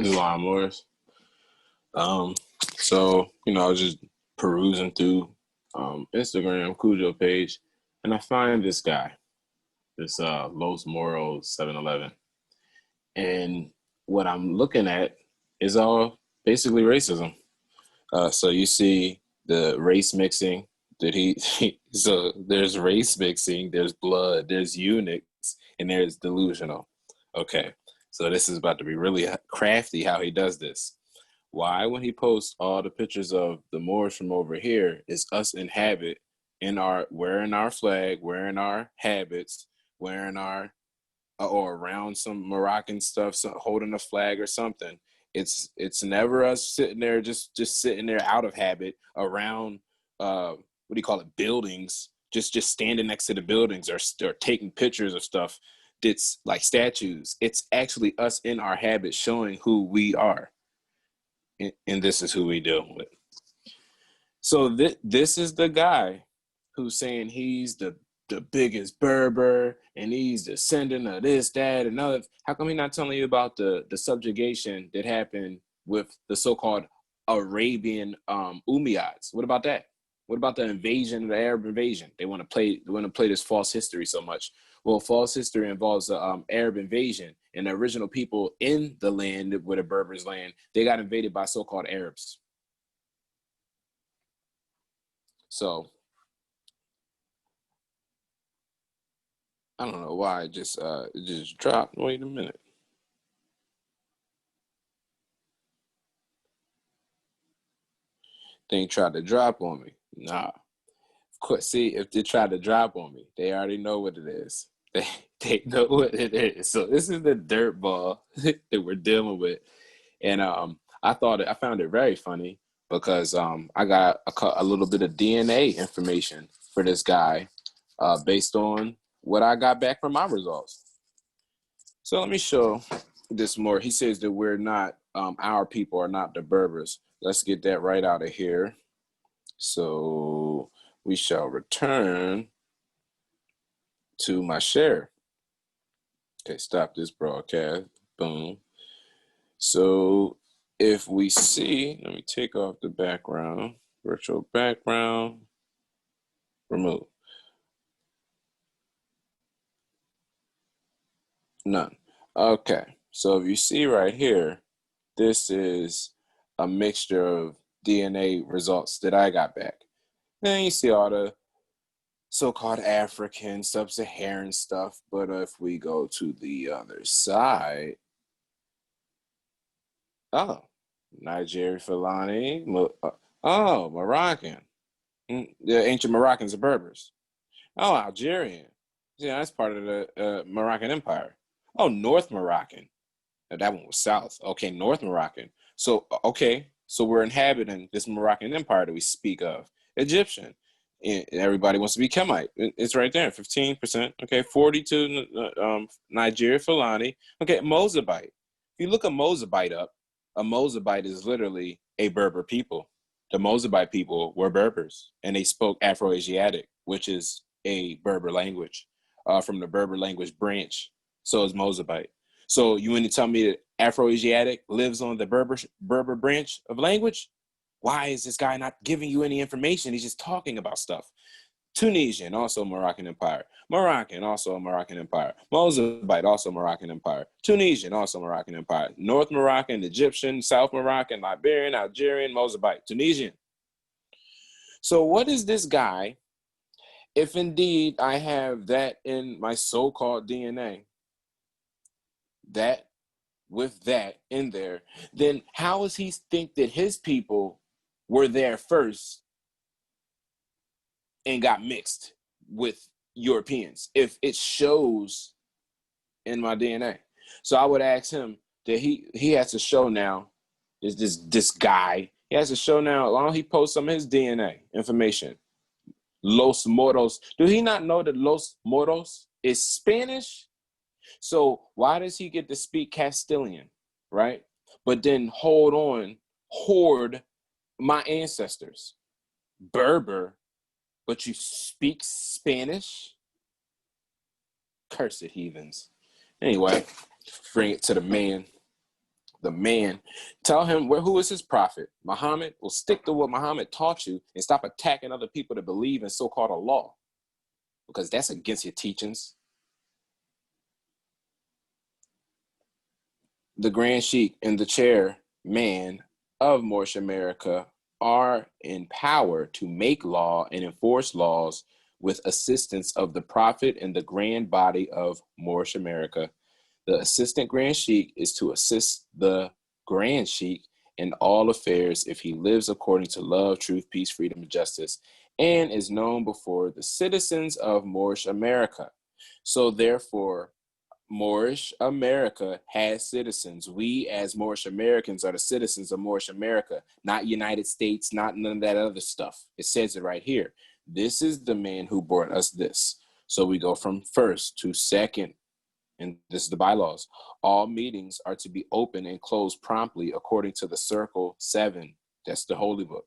Lawnmowers. Um, I was just perusing through Instagram Cujo page, and I find this guy, this Los Moros 7-Eleven, and what I'm looking at is all basically racism. So you see the race mixing that so there's race mixing, there's blood, there's eunuchs, and there's delusional. Okay, so this is about to be really crafty how he does this. Why, when he posts all the pictures of the Moors from over here, is us in habit, in our wearing our flag, wearing our habits, wearing our or around some Moroccan stuff, holding a flag or something. It's never us sitting there just sitting there out of habit around what do you call it, buildings, just standing next to the buildings or taking pictures of stuff that's like statues. It's actually us in our habit showing who we are, and this is who we deal with. So this is the guy who's saying he's the biggest Berber and he's descendant of this, that, and other. How come he's not telling you about the subjugation that happened with the so-called Arabian Umayyads? What about that? What about the invasion, the Arab invasion? They want to play this false history so much. Well, false history involves the Arab invasion, and the original people in the land where the Berbers land, they got invaded by so-called Arabs. So I don't know why it just dropped. Wait a minute. Thing tried to drop on me. Nah. Of course, see, if they try to drop on me, they already know what it is. They know what it is. So this is the dirt ball that we're dealing with. And I found it very funny because I got a little bit of DNA information for this guy based on what I got back from my results. So let me show this more. He says that we're not, our people are not the Berbers. Let's get that right out of here. So we shall return to my share. Okay, stop this broadcast. Boom. So if we see, let me take off the background, virtual background, remove. None. Okay, so if you see right here, this is a mixture of DNA results that I got back. Then you see all the so-called African, sub-Saharan stuff. But if we go to the other side, oh, Nigeria, Fulani, oh, Moroccan. The ancient Moroccans are Berbers. Oh, Algerian. Yeah, that's part of the Moroccan Empire. Oh, North Moroccan. That one was south. Okay, North Moroccan. So, okay, so we're inhabiting this Moroccan Empire that we speak of. Egyptian. And everybody wants to be Kemite. It's right there, 15%. Okay, 42 Nigeria, Fulani. Okay, Mozabite. If you look a Mozabite up, a Mozabite is literally a Berber people. The Mozabite people were Berbers, and they spoke Afro-Asiatic, which is a Berber language from the Berber language branch. So is Mozabite. So you want to tell me that Afro-Asiatic lives on the Berber branch of language? Why is this guy not giving you any information? He's just talking about stuff. Tunisian, also Moroccan Empire. Moroccan, also Moroccan Empire. Mozabite, also Moroccan Empire. Tunisian, also Moroccan Empire. North Moroccan, Egyptian, South Moroccan, Liberian, Algerian, Mozabite, Tunisian. So what is this guy, if indeed I have that in my so-called DNA, that with that in there, then how does he think that his people were there first and got mixed with Europeans if it shows in my DNA? So I would ask him that he has to show now, is this guy, he has to show now, as long as he posts some of his DNA information, Los Moros. Do he not know that Los Moros is Spanish? So why does he get to speak Castilian, right? But then hoard my ancestors, Berber, but you speak Spanish? Cursed heathens. Anyway, bring it to the man. the man. Tell him who is his prophet. Muhammad. Will stick to what Muhammad taught you and stop attacking other people that believe in so-called Allah, because that's against your teachings. The Grand Sheikh and the chairman of Moorish America are in power to make law and enforce laws with assistance of the Prophet and the grand body of Moorish America. The assistant Grand Sheikh is to assist the Grand Sheikh in all affairs if he lives according to love, truth, peace, freedom, and justice, and is known before the citizens of Moorish America. So therefore, Moorish America has citizens. We as Moorish Americans are the citizens of Moorish America, not United States, not none of that other stuff. It says it right here. This is the man who brought us this. So we go from first to second, and this is the bylaws. All meetings are to be open and closed promptly according to the Circle 7. That's the Holy Book.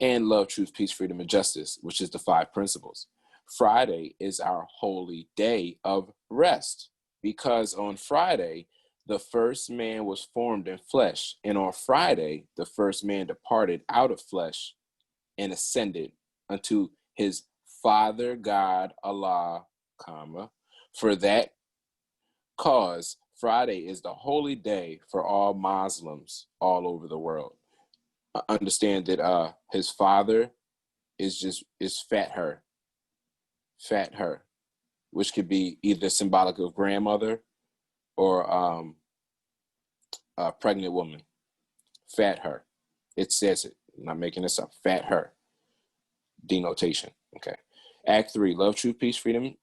And love, truth, peace, freedom, and justice, which is the 5 principles. Friday is our holy day of rest, because on Friday, the first man was formed in flesh. And on Friday, the first man departed out of flesh and ascended unto his Father God, Allah, for that cause, Friday is the holy day for all Muslims all over the world. Understand that his father is fat her, which could be either symbolic of grandmother or a pregnant woman. Fat her. It says it. I'm not making this up. Fat her. Denotation. Okay. Act 3, love, truth, peace, freedom,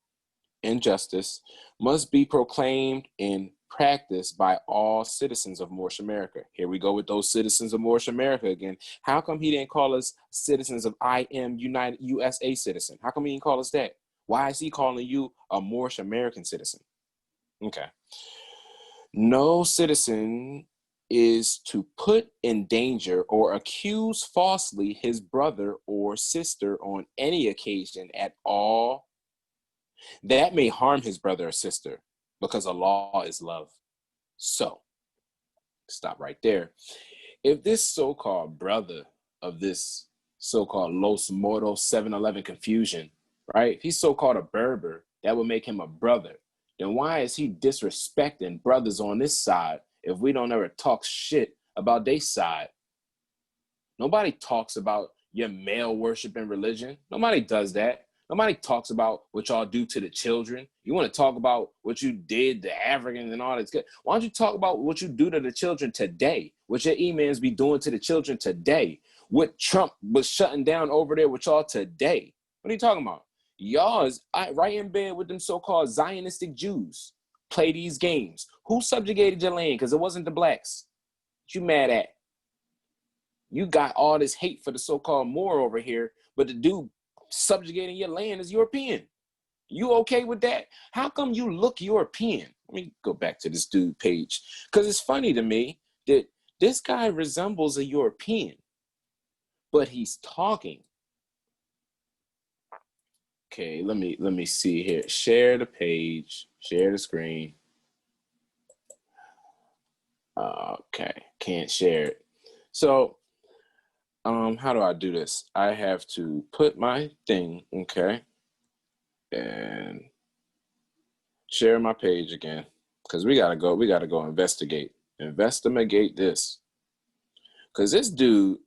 and justice must be proclaimed and practiced by all citizens of Moorish America. Here we go with those citizens of Moorish America again. How come he didn't call us citizens of I am United USA citizen? How come he didn't call us that? Why is he calling you a Moorish American citizen? Okay. No citizen is to put in danger or accuse falsely his brother or sister on any occasion at all that may harm his brother or sister, because Allah is love. So, stop right there. If this so-called brother of this so-called Los Moros 7-Eleven confusion, right? If he's so-called a Berber, that would make him a brother. Then why is he disrespecting brothers on this side if we don't ever talk shit about their side? Nobody talks about your male worshiping religion. Nobody does that. Nobody talks about what y'all do to the children. You want to talk about what you did to Africans and all that good. Why don't you talk about what you do to the children today? What your imams be doing to the children today? What Trump was shutting down over there with y'all today? What are you talking about? Y'all is right in bed with them so-called Zionistic Jews. Play these games. Who subjugated your land? Because it wasn't the blacks. What you mad at? You got all this hate for the so-called Moor over here, but the dude subjugating your land is European. You okay with that? How come you look European? Let me go back to this dude page, because it's funny to me that this guy resembles a European, but he's talking. Okay, let me see here. Share the page, share the screen. Okay, can't share it. So how do I do this? I have to put my thing, okay, and share my page again, because we gotta go investigate this, because this dude,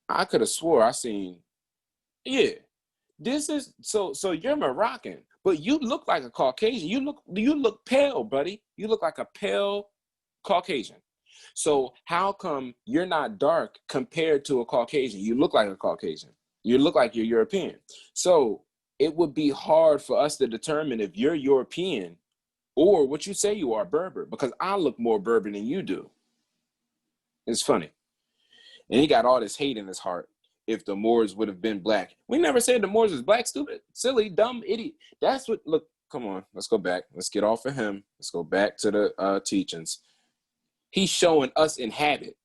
I could have swore I seen, yeah, this is so you're Moroccan, but you look like a Caucasian. You look pale, buddy. You look like a pale Caucasian. So how come you're not dark compared to a Caucasian? You look like a Caucasian. You look like you're European. So it would be hard for us to determine if you're European or what you say you are, Berber, because I look more Berber than you do. It's funny. And he got all this hate in his heart. If the Moors would have been black. We never said the Moors was black, stupid, silly, dumb, idiot. That's what, look, come on, let's go back. Let's get off of him. Let's go back to the teachings. He's showing us in habit,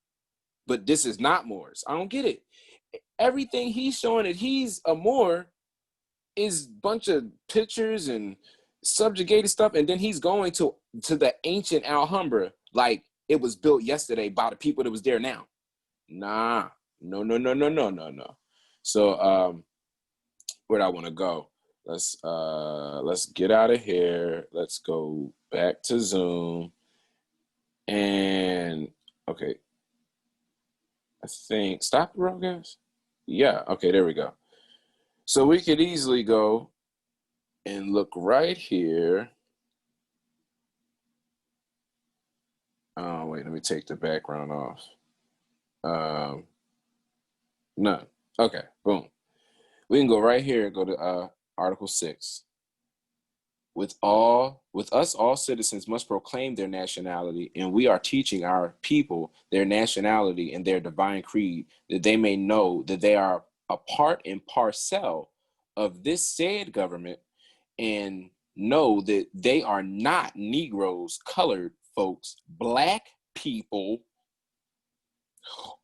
but this is not Moors. I don't get it. Everything he's showing that he's a Moor is a bunch of pictures and subjugated stuff, and then he's going to the ancient Alhambra, like it was built yesterday by the people that was there now. Nah, no. So where'd I want to go? Let's get out of here. Let's go back to Zoom. And okay. I think stop the road, guys. Yeah, okay, there we go. So we could easily go and look right here. Oh, wait, let me take the background off. None. Okay, boom. We can go right here and go to Article 6. With us, all citizens must proclaim their nationality, and we are teaching our people their nationality and their divine creed, that they may know that they are a part and parcel of this said government, and know that they are not Negroes, colored folks, Black people,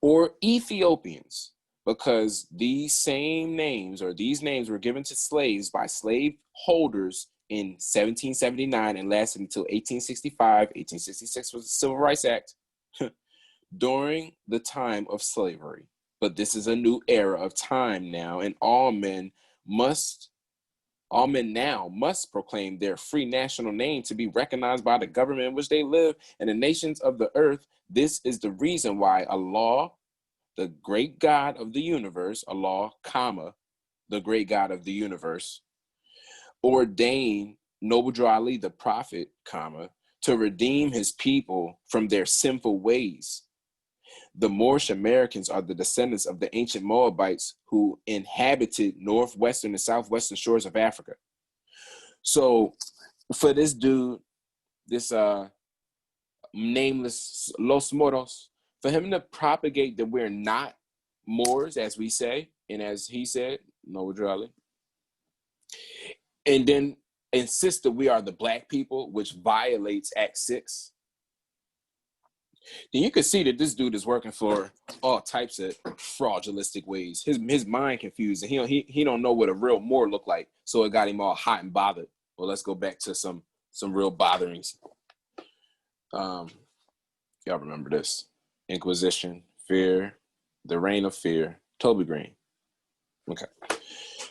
or Ethiopians, because these names were given to slaves by slave holders in 1779 and lasted until 1865. 1866 was the Civil Rights Act during the time of slavery. But this is a new era of time now, and all men now must proclaim their free national name to be recognized by the government in which they live and the nations of the earth. This is the reason why Allah, the great God of the universe, Allah, the great God of the universe, ordained Noble Ali, the prophet, to redeem his people from their sinful ways. The Moorish Americans are the descendants of the ancient Moabites who inhabited northwestern and southwestern shores of Africa. So for this dude, this nameless Los Moros, for him to propagate that we're not Moors, as we say, and as he said, Noble Ali, and then insist that we are the Black people, which violates Act 6, then you can see that this dude is working for all types of fraudulistic ways. His mind confused, and he don't know what a real Moor look like, so it got him all hot and bothered. Well, let's go back to some real botherings. Y'all remember this: Inquisition, fear, the reign of fear. Toby Green. Okay,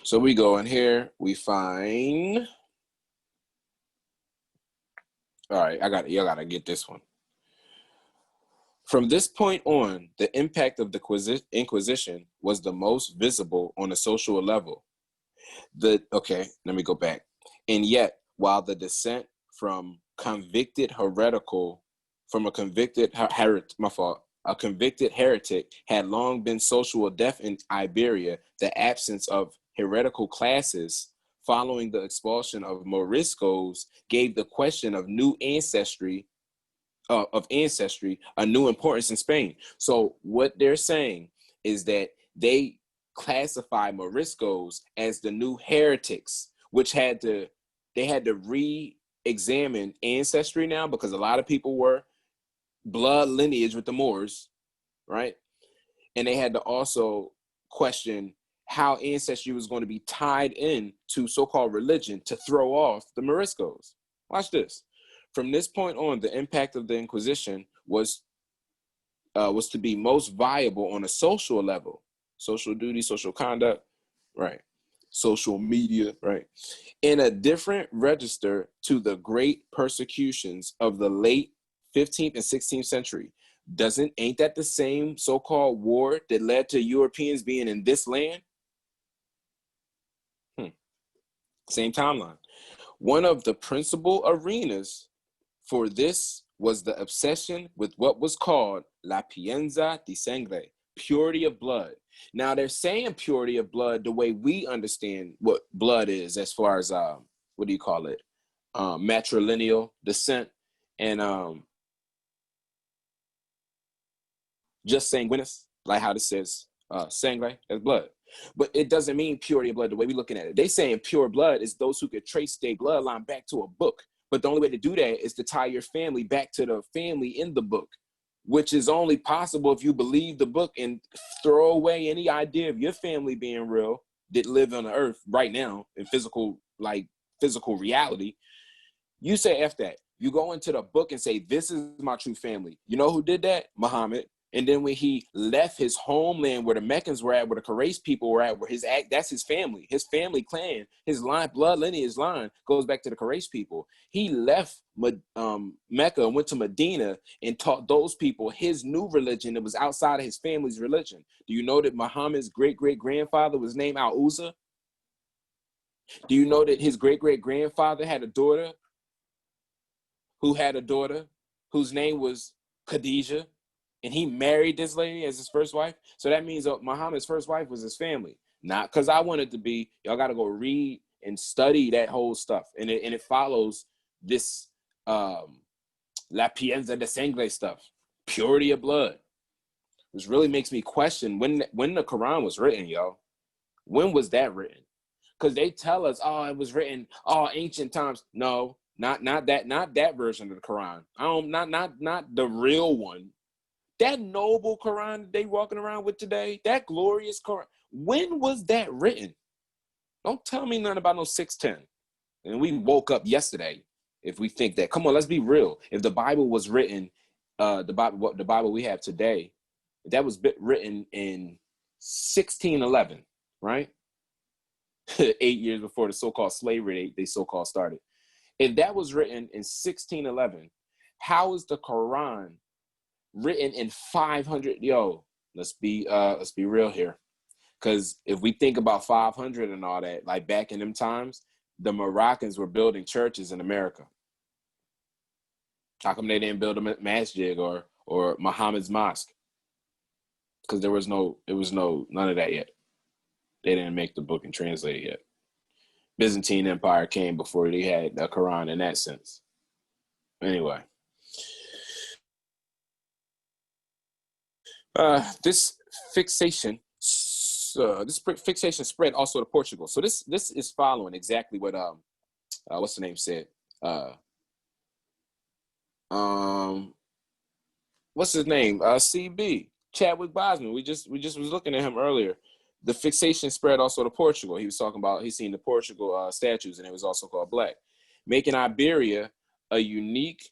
so we go in here. We find. All right, y'all gotta get this one. From this point on, the impact of the Inquisition was the most visible on a social level. Okay, let me go back. And yet, while the descent from a convicted heretic had long been social death in Iberia, the absence of heretical classes following the expulsion of Moriscos gave the question of ancestry a new importance in Spain. So what they're saying is that they classify Moriscos as the new heretics, which they had to re-examine ancestry now, because a lot of people were blood lineage with the Moors, right? And they had to also question how ancestry was going to be tied in to so-called religion to throw off the Moriscos. Watch this. From this point on, the impact of the Inquisition was to be most viable on a social level, social duty, social conduct, right? Social media, right? In a different register to the great persecutions of the late 15th and 16th century. Ain't that the same so-called war that led to Europeans being in this land? Same timeline. One of the principal arenas for this was the obsession with what was called limpieza de sangre, purity of blood. Now they're saying purity of blood the way we understand what blood is, as far as matrilineal descent, and just sanguinis, like how this says sangre as blood. But it doesn't mean purity of blood the way we're looking at it. They saying pure blood is those who could trace their bloodline back to a book. But the only way to do that is to tie your family back to the family in the book, which is only possible if you believe the book and throw away any idea of your family being real that live on the earth right now in physical reality. You say F that. You go into the book and say, this is my true family. You know who did that? Muhammad. And then when he left his homeland where the Meccans were at, where the Quraysh people were at, that's his family clan, his line, blood lineage line goes back to the Quraysh people. He left Mecca and went to Medina and taught those people his new religion that was outside of his family's religion. Do you know that Muhammad's great-great-grandfather was named Al-Uzza? Do you know that his great-great-grandfather had a daughter whose name was Khadijah? And he married this lady as his first wife. So that means Muhammad's first wife was his family. Not because I wanted to be. Y'all got to go read and study that whole stuff. And it follows this Limpieza de Sangre stuff, purity of blood, which really makes me question when the Quran was written, yo. When was that written? Because they tell us, oh, it was written, ancient times. No, not that version of the Quran. Not the real one. That noble Quran that they walking around with today, that glorious Quran, when was that written? Don't tell me nothing about no 610. And we woke up yesterday if we think that. Come on, let's be real. If the Bible was written, the Bible we have today, that was written in 1611, right? 8 years before the so-called slavery they so-called started. If that was written in 1611, how is the Quran written in 500? Yo, let's be real here, because if we think about 500 and all that, like back in them times, the Moroccans were building churches in America. How come they didn't build a masjid or Muhammad's mosque? Because there was none of that yet. They didn't make the book and translate it yet. Byzantine Empire came before they had the Quran in that sense. Anyway. This fixation spread also to Portugal. So this is following exactly what what's the name said. What's his name? CB Chadwick Boseman. We just was looking at him earlier. The fixation spread also to Portugal. He was talking about he's seen the Portugal statues, and it was also called black, making Iberia a unique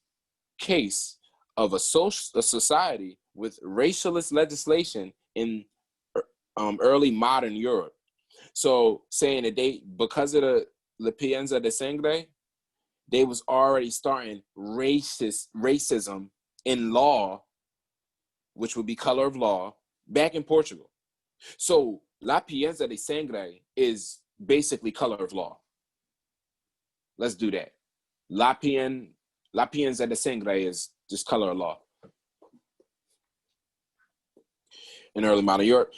case of a society with racialist legislation in early modern Europe. So saying that because of the Limpieza de Sangre, they was already starting racism in law, which would be color of law, back in Portugal. So Limpieza de Sangre is basically color of law. Let's do that. Limpieza de Sangre is just color of law. In early modern Europe.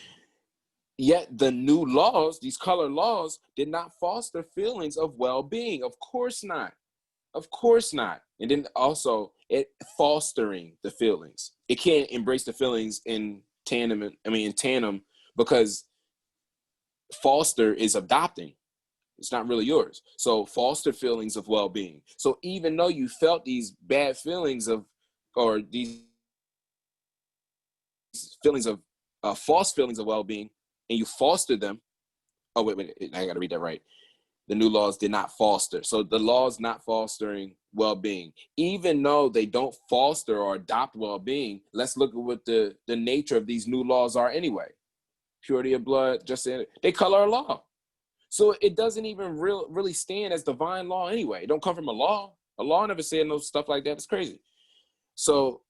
Yet the new laws, these color laws, did not foster feelings of well-being. Of course not. Of course not. And then also it fostering the feelings. It can't embrace the feelings in tandem because foster is adopting. It's not really yours. So foster feelings of well-being. So even though you felt these bad feelings or these feelings of false feelings of well-being, and you fostered them. Oh, wait, I got to read that right. The new laws did not foster. So the laws not fostering well-being. Even though they don't foster or adopt well-being, let's look at what the nature of these new laws are anyway. Purity of blood, they color a law. So it doesn't even really stand as divine law anyway. It don't come from a law. A law never said no stuff like that. It's crazy. So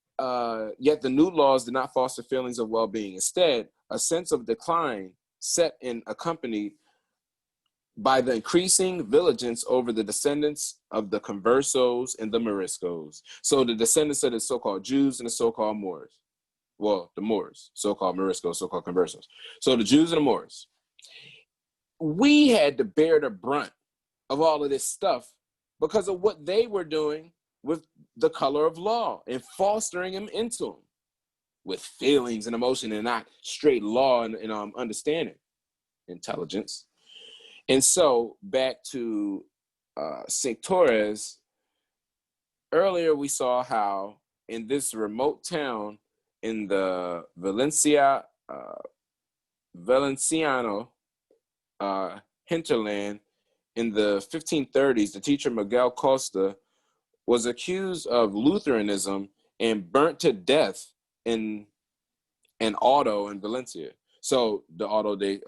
yet the new laws did not foster feelings of well-being. Instead, a sense of decline set and accompanied by the increasing vigilance over the descendants of the conversos and the Moriscos. So the descendants of the so-called Jews and the so-called Moors. Well, the Moors, so-called Moriscos, so-called conversos. So the Jews and the Moors. We had to bear the brunt of all of this stuff because of what they were doing with the color of law and fostering them into them with feelings and emotion and not straight law and understanding, intelligence. And so back to St. Torres, earlier we saw how in this remote town in the Valenciano hinterland in the 1530s, the teacher Miguel Costa was accused of Lutheranism and burnt to death in an auto in Valencia. So the auto de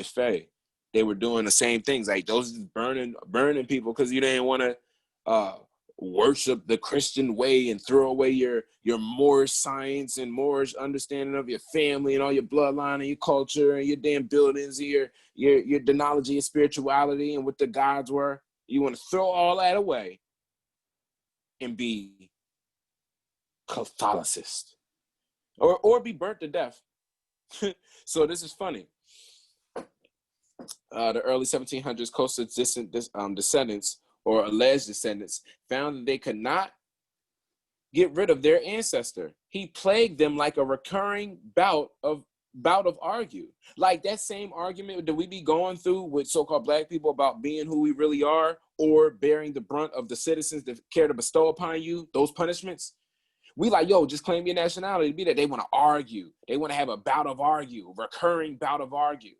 fe, they were doing the same things. Like those burning people because you didn't want to worship the Christian way and throw away your Moorish science and Moorish understanding of your family and all your bloodline and your culture and your damn buildings and your denology and spirituality and what the gods were. You want to throw all that away and be Catholicist or be burnt to death. So this is funny. The early 1700s Costa descendants or alleged descendants found that they could not get rid of their ancestor. He plagued them like a recurring bout of argue. Like that same argument that we be going through with so-called black people about being who we really are or bearing the brunt of the citizens that care to bestow upon you those punishments. We like, yo, just claim your nationality. Be that they want to argue. They want to have a bout of argue, recurring bout of argue.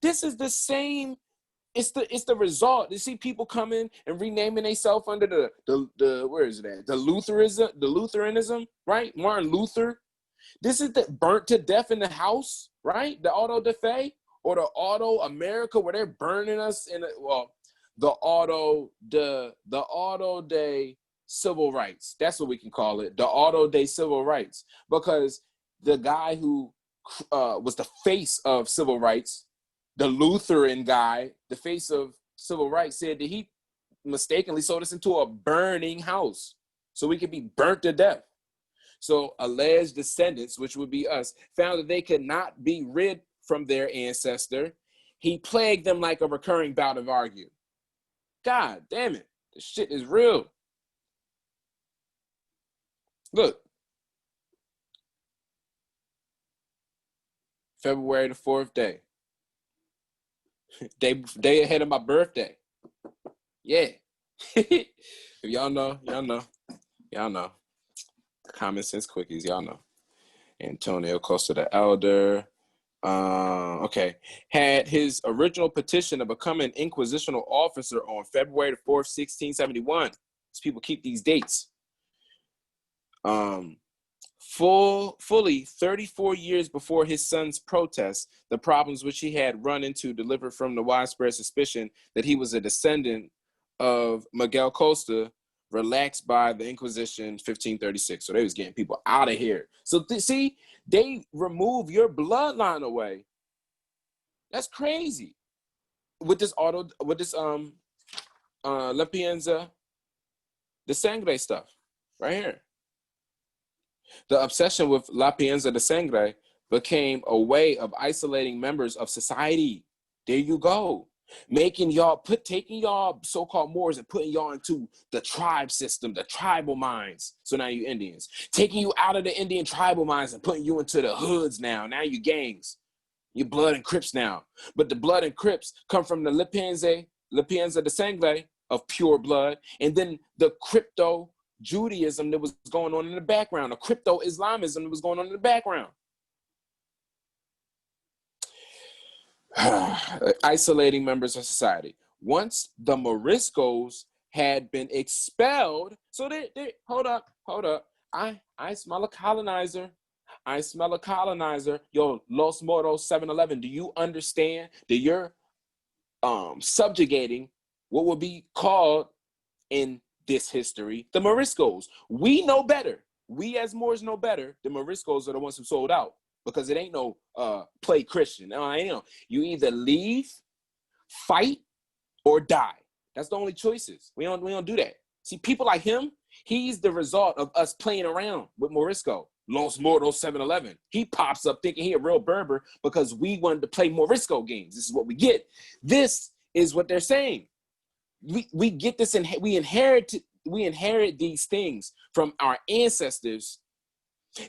This is the same. It's the result. You see people coming and renaming themselves under the where is it at? The Lutheranism, right? Martin Luther. This is the burnt to death in the house, right? The auto de fe or the auto America where they're burning us in the auto de civil rights. That's what we can call it. The auto de civil rights, because the guy who was the face of civil rights, the Lutheran guy, the face of civil rights, said that he mistakenly sold us into a burning house so we could be burnt to death. So alleged descendants, which would be us, found that they could not be rid from their ancestor. He plagued them like a recurring bout of argue. God damn it. This shit is real. Look. February the 4th day. Day ahead of my birthday. Yeah. If y'all know. Common sense quickies, y'all know. Antonio Costa the Elder. Okay. Had his original petition to become an inquisitional officer on February the 4th, 1671. These people keep these dates. Fully 34 years before his son's protest, the problems which he had run into delivered from the widespread suspicion that he was a descendant of Miguel Costa, relaxed by the Inquisition 1536. So they was getting people out of here. So see, they remove your bloodline away. That's crazy. With this Limpieza, the Sangre stuff right here. The obsession with Limpieza de Sangre became a way of isolating members of society. There you go. Taking y'all so-called Moors and putting y'all into the tribe system, the tribal minds. So now you Indians. Taking you out of the Indian tribal minds and putting you into the hoods now. Now you gangs. You blood and Crips now. But the blood and Crips come from the Limpieza de Sangre of pure blood. And then the crypto Judaism that was going on in the background, or crypto Islamism that was going on in the background. Isolating members of society. Once the Moriscos had been expelled, so they hold up. I smell a colonizer. Yo, Los Moros 711. Do you understand that you're subjugating what would be called in this history the Moriscos? We know better. We as Moors know better. The Moriscos are the ones who sold out, because it ain't no play Christian. You either leave, fight, or die. That's the only choices. We don't do that. See, people like him, he's the result of us playing around with Morisco. Los Moros 711. He pops up thinking he a real Berber because we wanted to play Morisco games. This is what we get. This is what they're saying. We get this, and we inherit these things from our ancestors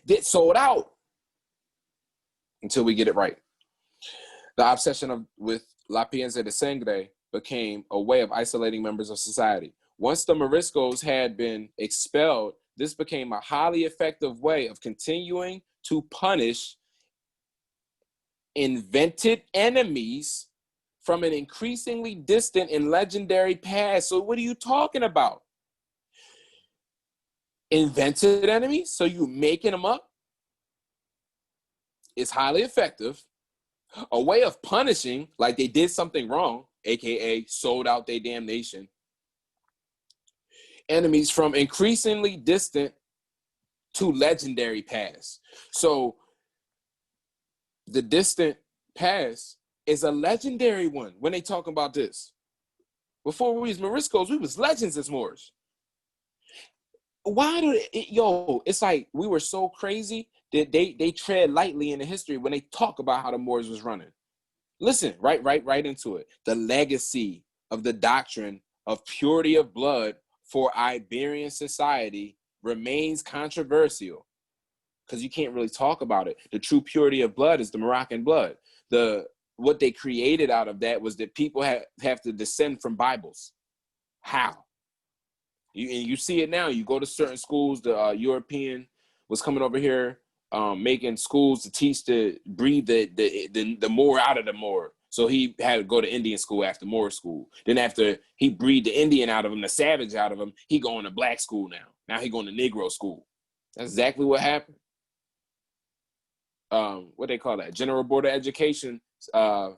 that sold out until we get it right. The obsession with Limpieza de Sangre became a way of isolating members of society. Once the Moriscos had been expelled, this became a highly effective way of continuing to punish invented enemies from an increasingly distant and legendary past. So what are you talking about? Invented enemies? So you making them up? It's highly effective. A way of punishing, like they did something wrong, aka sold out their damn nation. Enemies from increasingly distant to legendary past. So the distant past is a legendary one when they talk about this. Before we was Moriscos, we was legends as Moors. Why do it's like we were so crazy that they tread lightly in the history when they talk about how the Moors was running. Listen, right into it. The legacy of the doctrine of purity of blood for Iberian society remains controversial because you can't really talk about it. The true purity of blood is the Moroccan blood. What they created out of that was that people have to descend from Bibles. How? You see it now. You go to certain schools. The European was coming over here, making schools to teach to breed the Moor out of the Moor. So he had to go to Indian school after Moor school. Then after he breed the Indian out of him, the savage out of him, he going to black school now. Now he going to Negro school. That's exactly what happened. What they call that? General Board of Education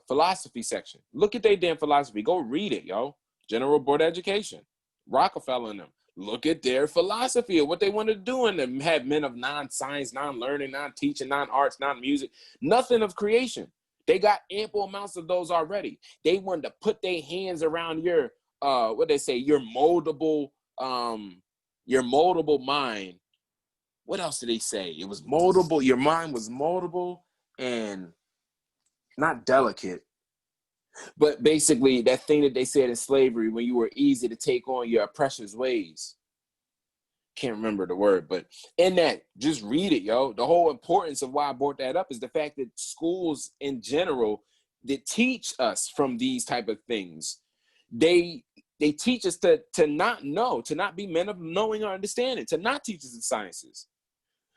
philosophy section. Look at their damn philosophy. Go read it, yo. General Board of Education. Rockefeller and them. Look at their philosophy of what they wanted to do in them. Have men of non-science, non-learning, non-teaching, non-arts, non-music, nothing of creation. They got ample amounts of those already. They wanted to put their hands around your what they say, your moldable mind. What else did they say? It was moldable. Your mind was moldable and not delicate. But basically, that thing that they said in slavery, when you were easy to take on your oppressor's ways. Can't remember the word, but in that, just read it, yo. The whole importance of why I brought that up is the fact that schools in general that teach us from these type of things, they teach us to not know, to not be men of knowing or understanding, to not teach us the sciences.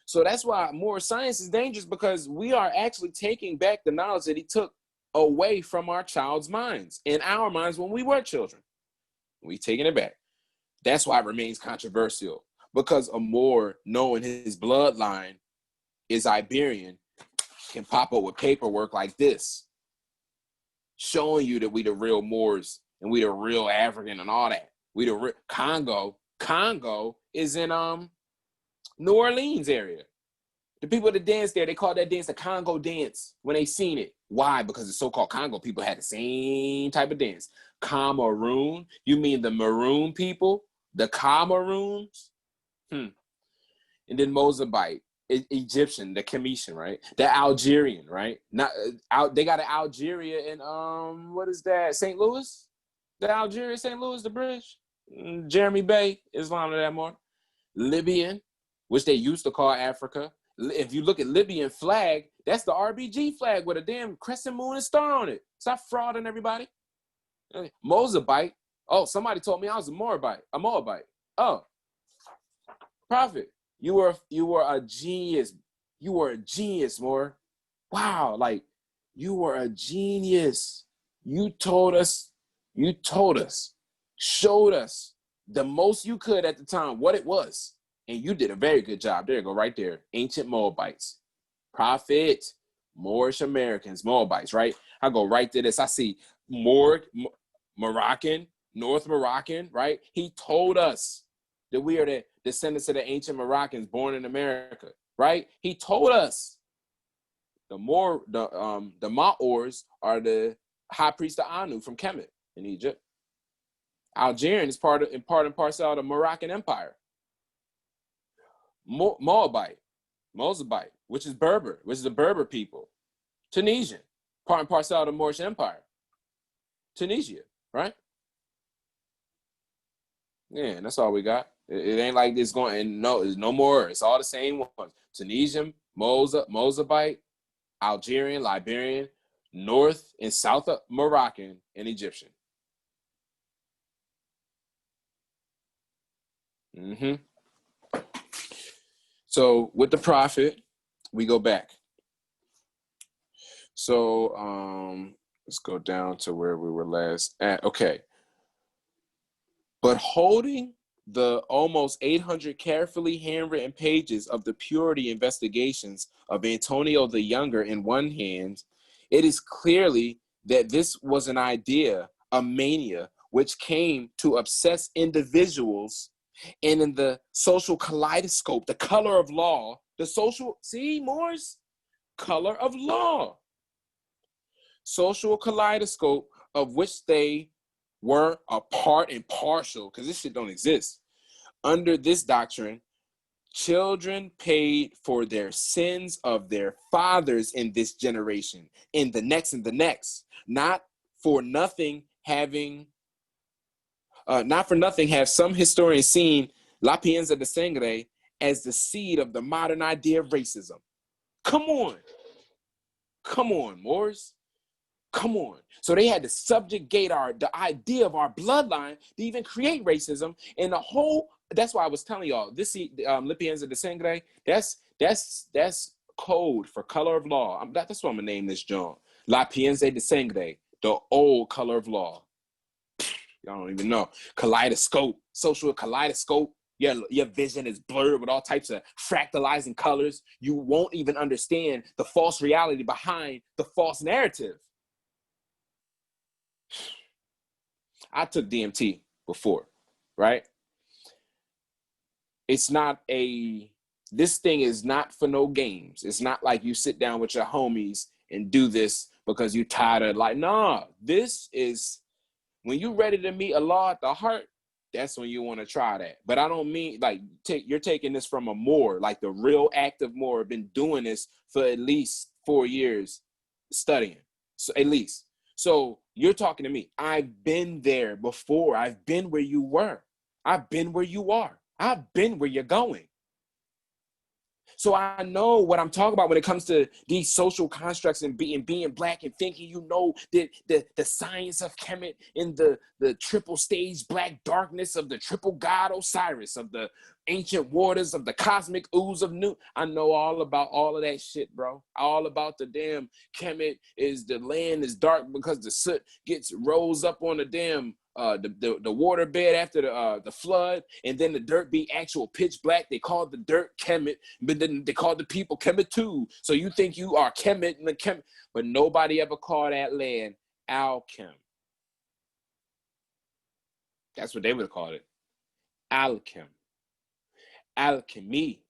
So that's why more science is dangerous, because we are actually taking back the knowledge that he took away from our child's minds, in our minds when we were children. We taking it back. That's why it remains controversial, because a Moor knowing his bloodline is Iberian can pop up with paperwork like this, showing you that we the real Moors and we the real African and all that. We the real Congo. Congo is in New Orleans area. The people that dance there, they call that dance the Congo dance when they seen it. Why? Because the so-called Congo people had the same type of dance. Cameroon, you mean the maroon people? The Cameroons? And then Mozambique, Egyptian, the Commission, right? The Algerian, right? They got an Algeria in what is that? St. Louis? The Algeria, St. Louis, the bridge? Jeremy Bay, Islam to that more. Libyan, which they used to call Africa. If you look at Libyan flag, that's the RBG flag with a damn crescent moon and star on it. Stop frauding everybody. Mozambique. Oh, somebody told me I was a Moabite. Oh, Prophet, you were a genius. You were a genius, Moor. Wow, like you were a genius. You told us, showed us the most you could at the time, what it was. And you did a very good job. There you go, right there. Ancient Moabites. Prophet, Moorish Americans, Moabites, right? I go right to this. I see Moroccan, North Moroccan, right? He told us that we are the descendants of the ancient Moroccans born in America, right? He told us the Maors are the high priest of Anu from Kemet in Egypt. Algerian is part and parcel of the Moroccan Empire. Mozambique, which is Berber, which is the Berber people. Tunisian, part and parcel of the Moorish Empire. Tunisia, right? Yeah, and that's all we got. It ain't like this going, and it's no more. It's all the same ones. Tunisian, Mozambique, Algerian, Liberian, North and South Moroccan, and Egyptian. So with the Prophet, we go back. So Let's go down to where we were last at. Okay. But holding the almost 800 carefully handwritten pages of the purity investigations of Antonio the Younger in one hand, it is clearly that this was an idea, a mania, which came to obsess individuals. And in the social kaleidoscope, the color of law, the social, see, Morris? Color of law. Social kaleidoscope of which they were a part and partial, because this shit don't exist. Under this doctrine, children paid for their sins of their fathers in this generation, in the next and the next. Not for nothing have some historians seen Limpieza de Sangre as the seed of the modern idea of racism. Come on, Morris. Come on. So they had to subjugate the idea of our bloodline to even create racism. And that's why I was telling y'all, this Limpieza de Sangre, that's code for color of law. That's what I'm going to name this joint. Limpieza de Sangre, the old color of law. Y'all don't even know. Kaleidoscope, social kaleidoscope. Your vision is blurred with all types of fractalizing colors. You won't even understand the false reality behind the false narrative. I took DMT before, right? This thing is not for no games. It's not like you sit down with your homies and do this because you tired of nah, this is when you're ready to meet Allah at the heart, that's when you want to try that. But I don't mean you're taking this from a Moor, like the real active Moor, been doing this for at least 4 years studying. So at least. So you're talking to me. I've been there before. I've been where you were. I've been where you are. I've been where you're going. So I know what I'm talking about when it comes to these social constructs and being black and thinking the science of Kemet in the triple stage black darkness of the triple god Osiris, of the ancient waters, of the cosmic ooze of New. I know all about all of that shit, bro. All about the damn Kemet is the land is dark because the soot rolls up on the damn the water bed after the flood, and then the dirt be actual pitch black. They called the dirt Kemet, but then they called the people Kemet too. So you think you are Kemet and the Kemet, but nobody ever called that land Alchem. That's what they would have called it. Alchem. Alchemy.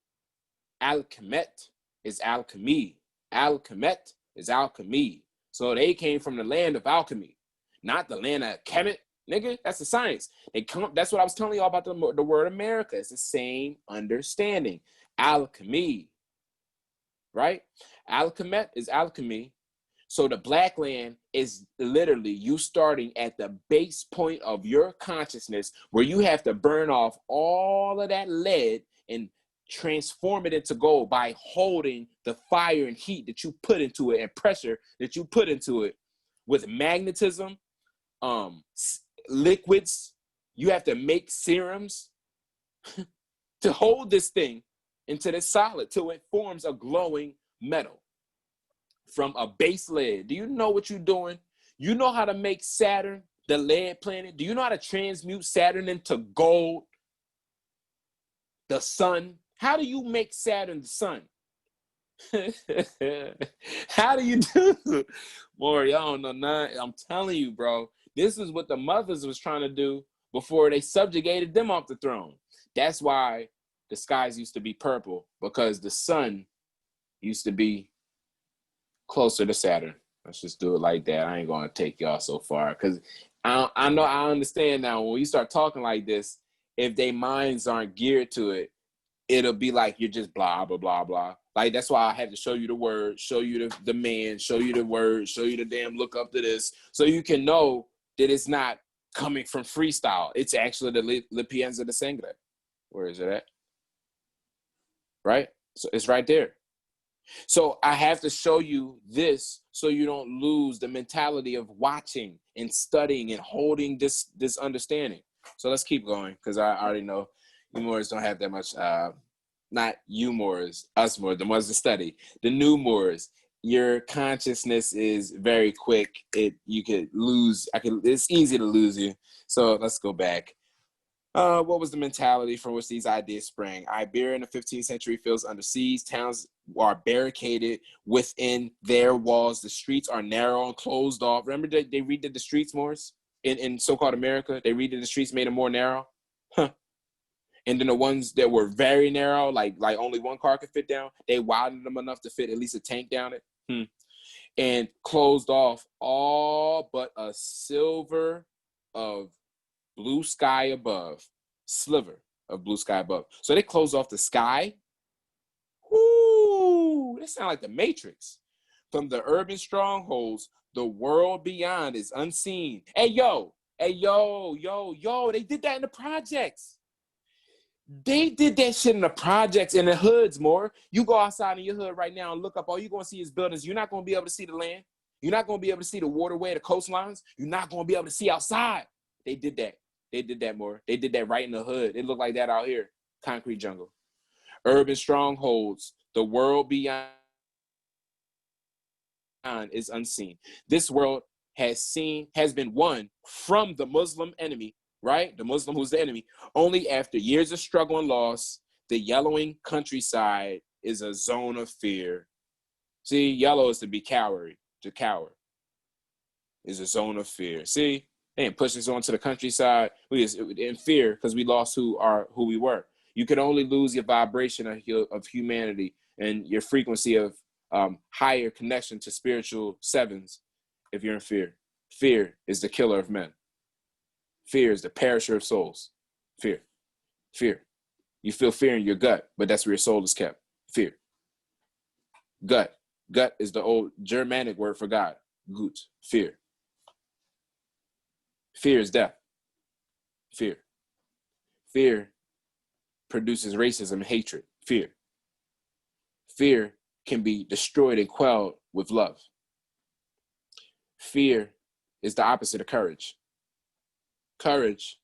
Alchemet is alchemy. Alchemet is alchemy. So they came from the land of alchemy, not the land of Kemet. Nigga, that's the science. That's what I was telling y'all about the word America. It's the same understanding. Alchemy, right? Alchemet is alchemy. So the black land is literally you starting at the base point of your consciousness where you have to burn off all of that lead and transform it into gold by holding the fire and heat that you put into it and pressure that you put into it with magnetism, liquids. You have to make serums to hold this thing into the solid till it forms a glowing metal from a base lead. Do you know what you're doing? You know how to make Saturn, the lead planet? Do you know how to transmute Saturn into gold? The sun? How do you make Saturn the sun? How do you do? Boy, y'all don't know nothing. I'm telling you, bro. This is what the mothers was trying to do before they subjugated them off the throne. That's why the skies used to be purple, because the sun used to be closer to Saturn. Let's just do it like that. I ain't going to take y'all so far because I understand now when you start talking like this, if their minds aren't geared to it, it'll be like you're just blah, blah, blah, blah. Like, that's why I had to show you the word, show you the man, show you the word, show you the damn look up to this, so you can know that it's not coming from freestyle. It's actually the Limpieza de Sangre. Where is it at? Right? So it's right there. So I have to show you this so you don't lose the mentality of watching and studying and holding this understanding. So let's keep going, because I already know you Moors don't have that much, not you Moors, us Moors, the ones that study. The new Moors, your consciousness is very quick. You could lose. It's easy to lose you. So let's go back. What was the mentality from which these ideas sprang? Iberia in the 15th century feels under siege. Towns are barricaded within their walls. The streets are narrow and closed off. Remember they redid the streets, Morris? In so-called America, they redid the streets, made them more narrow. Huh. And then the ones that were very narrow, like only one car could fit down, they widened them enough to fit at least a tank down it. And closed off all but a sliver of blue sky above. Sliver of blue sky above. So they closed off the sky. Whoo! That sounds like the Matrix. From the urban strongholds, the world beyond is unseen. Hey, yo, they did that in the projects. They did that shit in the projects, in the hoods, more. You go outside in your hood right now and look up, all you're going to see is buildings. You're not going to be able to see the land. You're not going to be able to see the waterway, the coastlines. You're not going to be able to see outside. They did that. They did that more. They did that right in the hood. It looked like that out here. Concrete jungle. Urban strongholds, the world beyond is unseen. This world has been won from the Muslim enemy, right? The Muslim who's the enemy. Only after years of struggle and loss, the yellowing countryside is a zone of fear. See, yellow is to be coward, to cower. Is a zone of fear. See, they didn't push us onto the countryside. We just in fear because we lost who we were. You could only lose your vibration of humanity and your frequency of higher connection to spiritual sevens if you're in fear. Fear is the killer of men. Fear is the perisher of souls. Fear. You feel fear in your gut, but that's where your soul is kept. Fear. Gut is the old Germanic word for God. Gut. Fear. Fear is death. Fear produces racism and hatred. Fear can be destroyed and quelled with love. Fear is the opposite of courage. Courage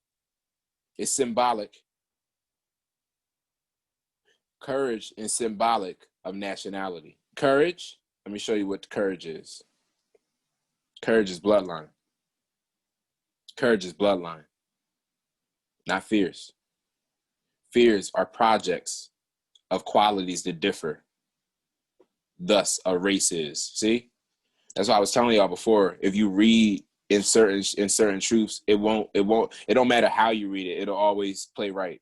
is symbolic. Courage is symbolic of nationality. Courage, let me show you what courage is. Courage is bloodline. Courage is bloodline, not fears. Fears are projects of qualities that differ. Thus, a race is. See? That's why I was telling y'all before. If you read in certain truths, it don't matter how you read it, it'll always play right.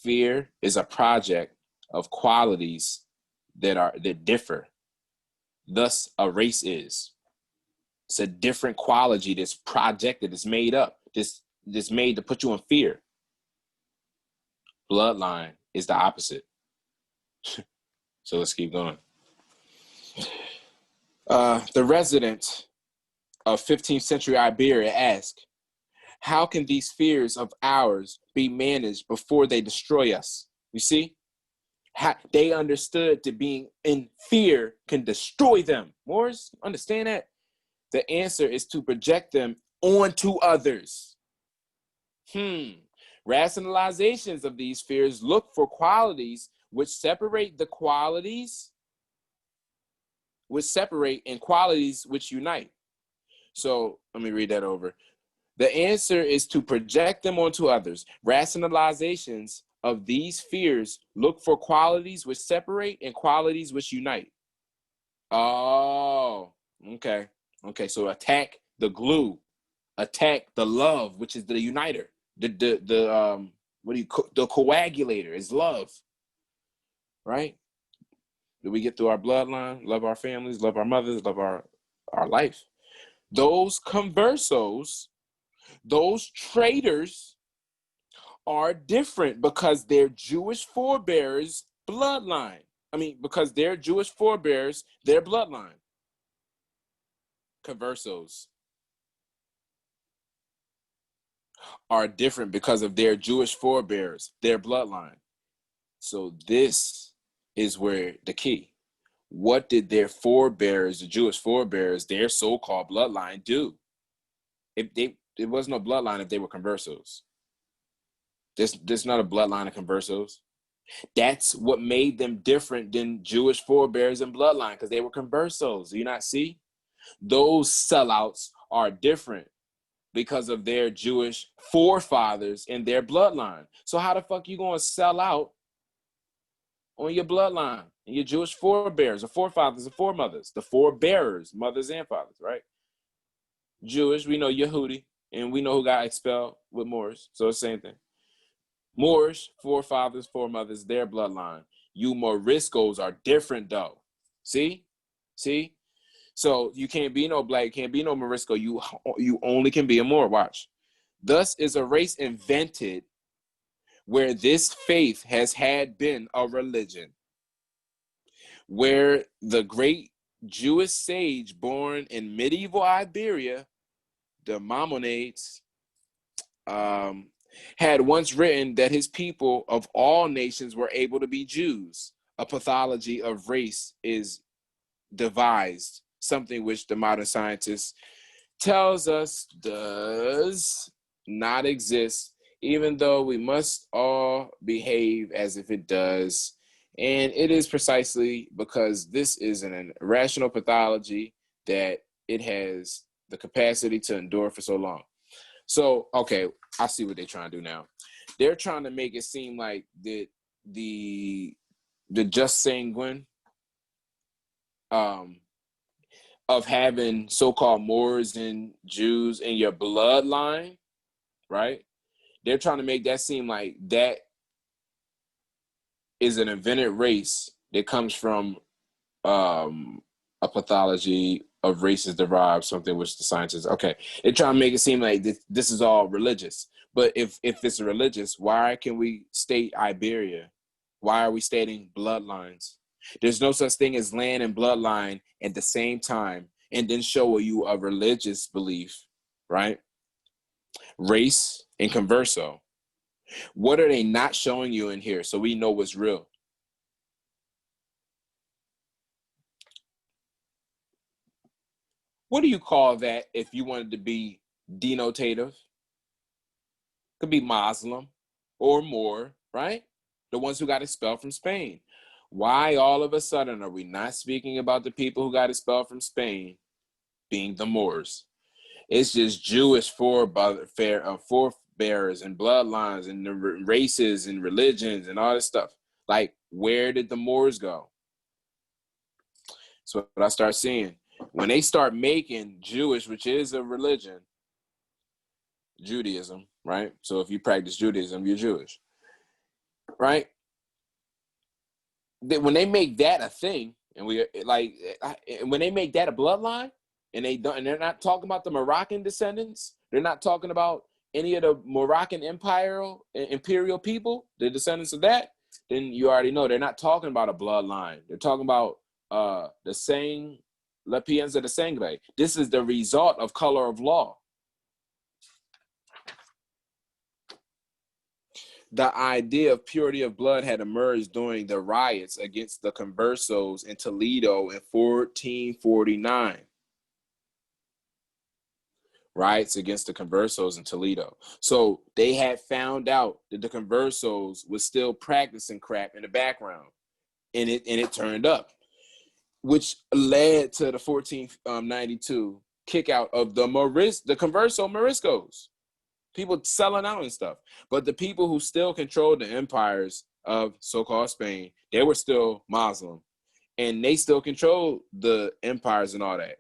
Fear is a project of qualities that differ. Thus, a race is. It's a different quality that's projected, it's made up, this made to put you in fear. Bloodline is the opposite. So let's keep going. The resident of 15th century Iberia asked, how can these fears of ours be managed before they destroy us? You see? They understood that being in fear can destroy them. Morris, understand that? The answer is to project them onto others. Rationalizations of these fears look for qualities which separate and qualities which unite. So let me read that over. The answer is to project them onto others. Rationalizations of these fears look for qualities which separate and qualities which unite. Oh, okay. Okay, so attack the glue, attack the love, which is the uniter. The coagulator is love, right? Do we get through our bloodline, love our families, love our mothers, love our life? Those conversos, those traitors are different because their Jewish forebears bloodline. Because their Jewish forebears, their bloodline. Conversos are different because of their Jewish forebears, their bloodline. So this is where the key. What did their forebears, the Jewish forebears, their so-called bloodline do? It was no bloodline if they were conversos. There's not a bloodline of conversos. That's what made them different than Jewish forebears and bloodline, because they were conversos. Do you not see? Those sellouts are different because of their Jewish forefathers and their bloodline. So how the fuck you gonna sell out on your bloodline and your Jewish forebears or forefathers and foremothers? The forebearers, mothers and fathers, right? Jewish, we know Yehudi, and we know who got expelled with Moors. So it's the same thing. Moors, forefathers, foremothers, their bloodline. You Moriscos are different though. See? So you can't be no black, can't be no Morisco. You only can be a Moor. Watch. Thus is a race invented where this faith has had been a religion, where the great Jewish sage born in medieval Iberia, the Maimonides, had once written that his people of all nations were able to be Jews. A pathology of race is devised, something which the modern scientist tells us does not exist, even though we must all behave as if it does. And it is precisely because this is an irrational pathology that it has the capacity to endure for so long. So, okay, I see what they're trying to do now. They're trying to make it seem like the just sanguine of having so-called Moors and Jews in your bloodline, right? They're trying to make that seem like that is an invented race that comes from a pathology of races derived, something which the scientists, okay, they're trying to make it seem like this is all religious. But if it's religious, why can we state Iberia? Why are we stating bloodlines? There's no such thing as land and bloodline at the same time and then show you a religious belief, right? Race and converso. What are they not showing you in here so we know what's real? What do you call that if you wanted to be denotative? Could be Muslim or Moor, right? The ones who got expelled from Spain. Why all of a sudden are we not speaking about the people who got expelled from Spain being the Moors? It's just Jewish forebearers and bloodlines and the races and religions and all this stuff. Like, where did the Moors go? So what I start seeing, when they start making Jewish, which is a religion, Judaism, right? So if you practice Judaism, you're Jewish, right? When they make that a thing, and when they make that a bloodline, and they're not talking about the Moroccan descendants, they're not talking about any of the Moroccan imperial people, the descendants of that, then you already know they're not talking about a bloodline. They're talking about the Limpieza de Sangre. This is the result of color of law. The idea of purity of blood had emerged during the riots against the conversos in Toledo in 1449. Riots against the conversos in Toledo. So they had found out that the conversos was still practicing crap in the background, and it turned up, which led to the 1492 kick out of the converso Moriscos. People selling out and stuff. But the people who still controlled the empires of so-called Spain, they were still Muslim. And they still controlled the empires and all that.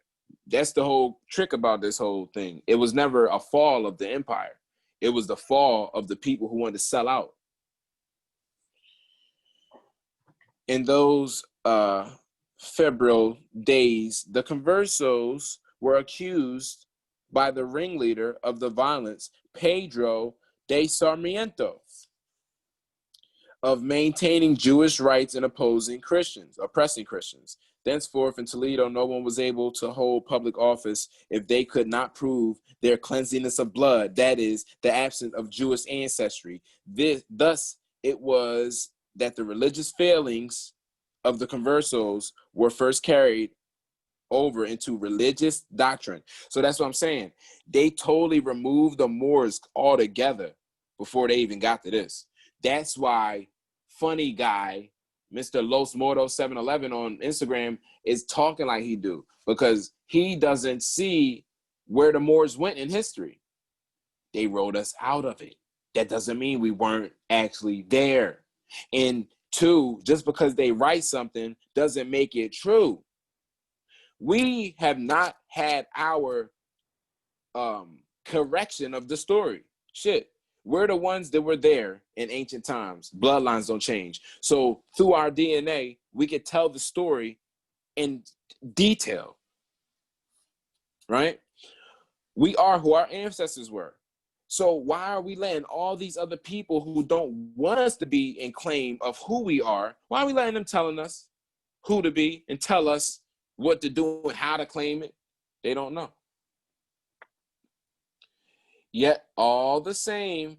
That's the whole trick about this whole thing. It was never a fall of the empire. It was the fall of the people who wanted to sell out. In those febrile days, the conversos were accused by the ringleader of the violence, Pedro de Sarmiento, of maintaining Jewish rights and oppressing Christians. Thenceforth in Toledo, no one was able to hold public office if they could not prove their cleanliness of blood, that is, the absence of Jewish ancestry. Thus, it was that the religious failings of the conversos were first carried over into religious doctrine. So that's what I'm saying. They totally removed the Moors altogether before they even got to this. That's why funny guy, Mr. Los Mortos 711 on Instagram, is talking like he do, because he doesn't see where the Moors went in history. They wrote us out of it. That doesn't mean we weren't actually there. And two, just because they write something doesn't make it true. We have not had our correction of the story. Shit. We're the ones that were there in ancient times. Bloodlines don't change. So through our DNA, we could tell the story in detail, right? We are who our ancestors were. So why are we letting all these other people who don't want us to be in claim of who we are, why are we letting them telling us who to be and tell us what to do and how to claim it? They don't know. Yet all the same,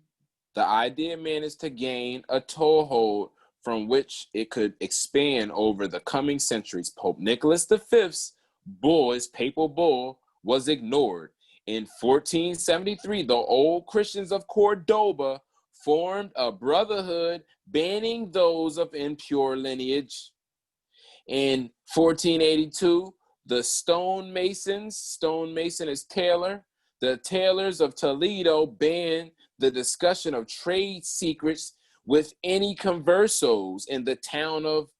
the idea managed to gain a toehold from which it could expand over the coming centuries. Pope Nicholas V's bull, his papal bull, was ignored. In 1473, the old Christians of Cordoba formed a brotherhood banning those of impure lineage. In 1482, the stone mason is Taylor, the Taylors of Toledo banned the discussion of trade secrets with any conversos in the town of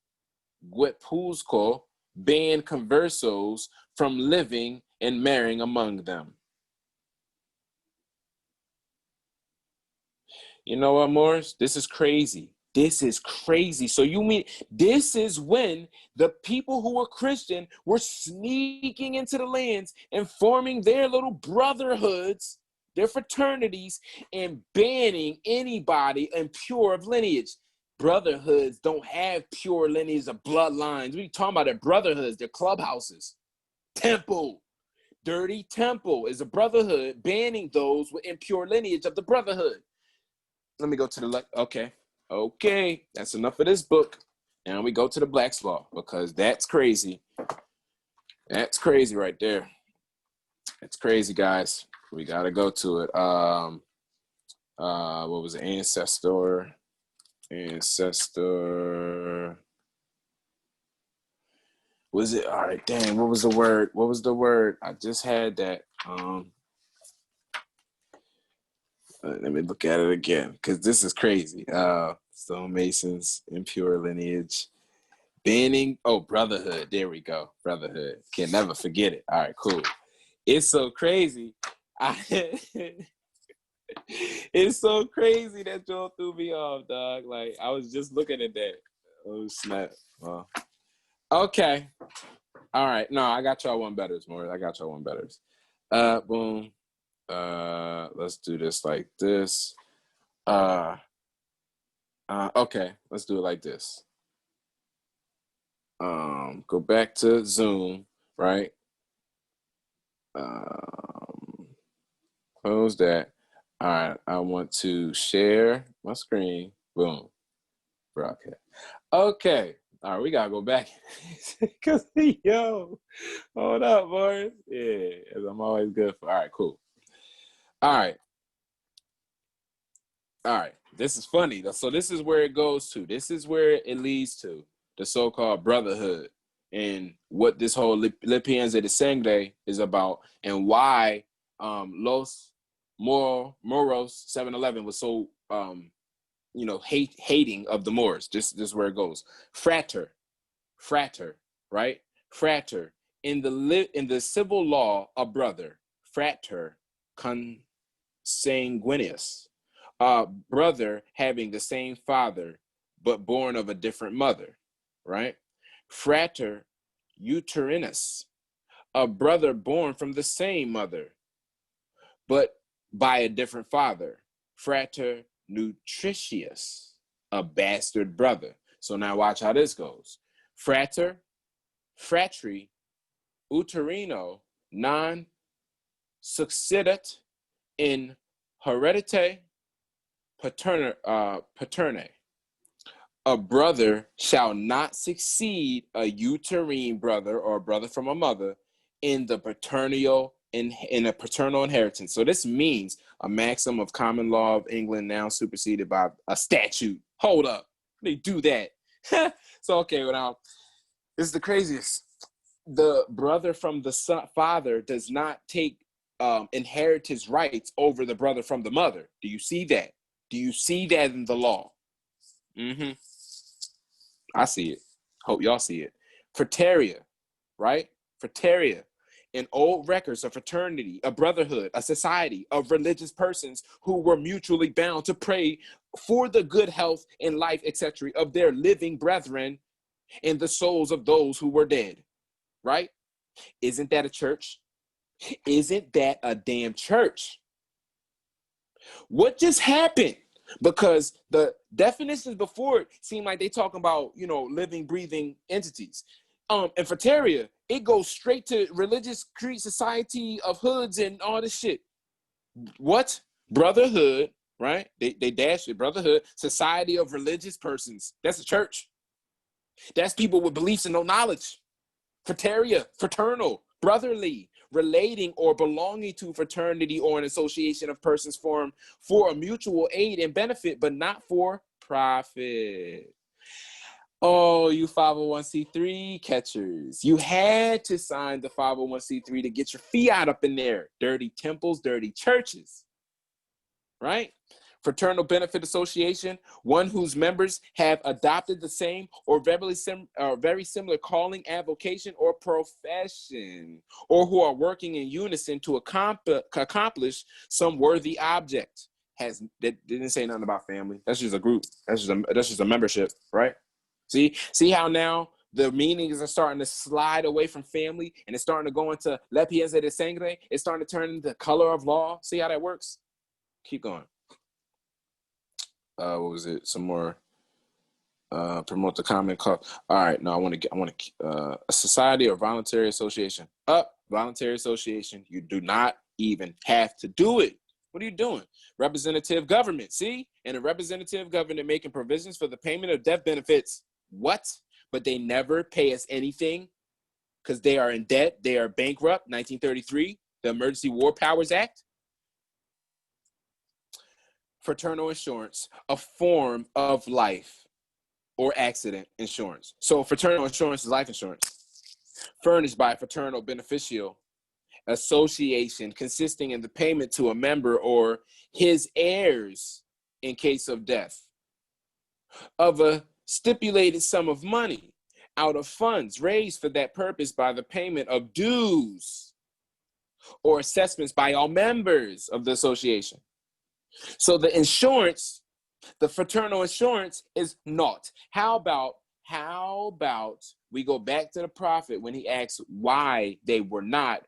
Guipuzco, banned conversos from living and marrying among them. You know what, Morris? This is crazy. This is crazy. So you mean this is when the people who were Christian were sneaking into the lands and forming their little brotherhoods, their fraternities, and banning anybody impure of lineage. Brotherhoods don't have pure lineage of bloodlines. We talking about their brotherhoods, their clubhouses. Temple. Dirty Temple is a brotherhood banning those with impure lineage of the brotherhood. Let me go to the left. Okay, that's enough of this book. Now we go to the Black's Law, because that's crazy. That's crazy right there. It's crazy, guys. We gotta go to it. What was it? Ancestor. Was it? All right, dang. What was the word? I just had that. Let me look at it again, because this is crazy. Stonemasons, impure lineage, banning. Oh, brotherhood. There we go. Brotherhood. Can never forget it. All right, cool. It's so crazy. It's so crazy that Joel threw me off, dog. Like, I was just looking at that. Oh, snap. Well, okay. All right. No, I got y'all one betters, more. I got y'all one betters. Boom. Let's do this like this. Okay, let's do it like this. Go back to Zoom, right? Close that. All right, I want to share my screen. Boom. Broadcast. Okay. All right, we gotta go back. Cause yo, hold up, boys. Yeah, as I'm always good for. All right, cool. All right. This is funny. So this is where it goes to. This is where it leads to, the so-called brotherhood, and what this whole Limpieza de Sangre is about, and why Los Moros 711 was so hating of the Moors. This is where it goes. Frater, right? Frater. In the civil law, a brother. Frater consanguineus. Brother having the same father, but born of a different mother, right? Frater uterinus. A brother born from the same mother, but by a different father. Frater nutritious. A bastard brother. So now watch how this goes. Frater, fratri, uterino, non succedat in heredite paterne. A brother shall not succeed a uterine brother or a brother from a mother in the paternal in a paternal inheritance. So this means a maxim of common law of England now superseded by a statute. Hold up. They do that. So, okay, well, now, this is the craziest. The brother from the father does not take inheritance rights over the brother from the mother. Do you see that? Do you see that in the law? Mm-hmm. I see it. Hope y'all see it. Frateria, right? Frateria. In old records, a fraternity, a brotherhood, a society of religious persons who were mutually bound to pray for the good health and life, etc., of their living brethren and the souls of those who were dead. Right? Isn't that a church? Isn't that a damn church? What just happened? Because the definitions before it seem like they talking about, living, breathing entities. And frateria, it goes straight to religious creed, society of hoods and all this shit. What? Brotherhood, right? They dash it. Brotherhood, society of religious persons. That's a church. That's people with beliefs and no knowledge. Frateria, fraternal, brotherly, relating or belonging to fraternity or an association of persons formed for a mutual aid and benefit, but not for profit. Oh, you 501c3 catchers. You had to sign the 501c3 to get your fiat up in there. Dirty temples, dirty churches, right? Fraternal Benefit Association, one whose members have adopted the same or very similar calling, avocation, or profession, or who are working in unison to accomplish some worthy object. That didn't say nothing about family. That's just a group. That's just a membership, right? See how now the meanings are starting to slide away from family and it's starting to go into Limpieza de Sangre. It's starting to turn into color of law. See how that works? Keep going. What was it? Some more. Promote the common cause. All right. No, I want a society or voluntary association. Voluntary association. You do not even have to do it. What are you doing? Representative government. See? And a representative government making provisions for the payment of death benefits. What? But they never pay us anything because they are in debt. They are bankrupt. 1933, the Emergency War Powers Act. Fraternal insurance, a form of life or accident insurance. So fraternal insurance is life insurance. Furnished by a fraternal beneficial association consisting in the payment to a member or his heirs in case of death of a stipulated sum of money out of funds raised for that purpose by the payment of dues or assessments by all members of the association. So the insurance, the fraternal insurance is naught. How about we go back to the prophet when he asks why they were not,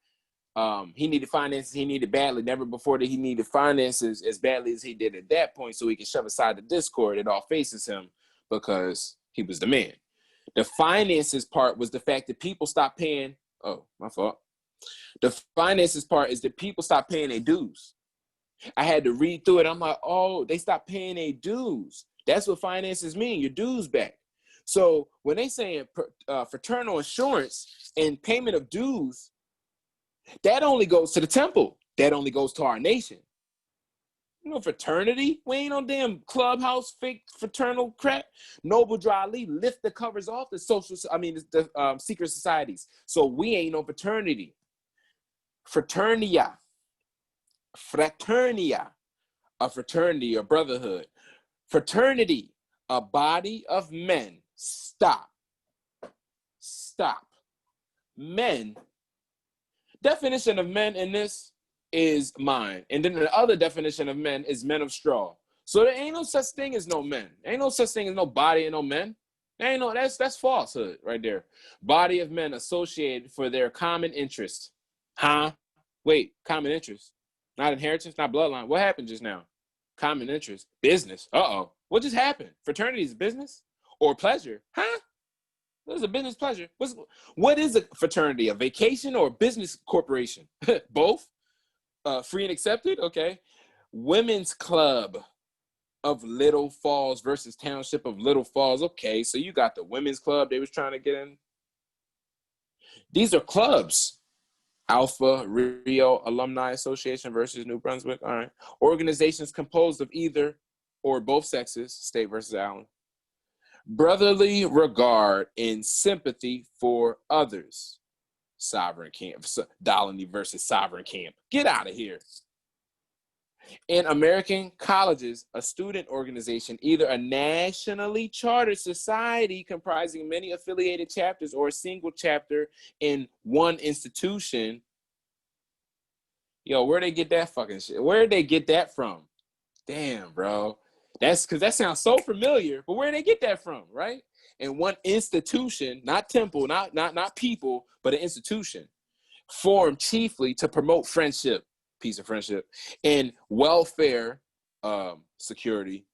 he needed finances, he needed badly. Never before did he needed finances as badly as he did at that point so he could shove aside the discord. It all faces him because he was the man. The finances part was the fact that people stopped paying. Oh, my fault. The finances part is that people stopped paying their dues. I had to read through it. I'm like, oh, they stopped paying their dues. That's what finances mean, your dues back. So when they saying fraternal insurance and payment of dues, that only goes to the temple. That only goes to our nation. Fraternity? We ain't no damn clubhouse, fake fraternal crap. Noble Drew Ali lift the covers off the secret societies. So we ain't no fraternity. Fraternia, a fraternity, a brotherhood. Fraternity, a body of men. Stop. Men. Definition of men in this is mine. And then the other definition of men is men of straw. So there ain't no such thing as no men. There ain't no such thing as no body and no men. There ain't no, that's falsehood right there. Body of men associated for their common interest. Huh? Wait, common interest. Not inheritance, not bloodline. What happened just now? Common interest. Business. Uh-oh. What just happened? Fraternity is business? Or pleasure? Huh? What is a business pleasure? What is a fraternity? A vacation or a business corporation? Both? Free and accepted? Okay. Women's Club of Little Falls versus Township of Little Falls. Okay, so you got the Women's Club they was trying to get in. These are clubs. Alpha Rio Alumni Association versus New Brunswick. All right. Organizations composed of either or both sexes, state versus Allen. Brotherly regard and sympathy for others. Sovereign camp. Dolly versus sovereign camp. Get out of here. In American colleges, a student organization, either a nationally chartered society comprising many affiliated chapters or a single chapter in one institution. Yo, where'd they get that fucking shit? Where'd they get that from? Damn, bro. That's because that sounds so familiar, but where'd they get that from, right? In one institution, not temple, not people, but an institution, formed chiefly to promote friendship, peace and friendship, and welfare, security,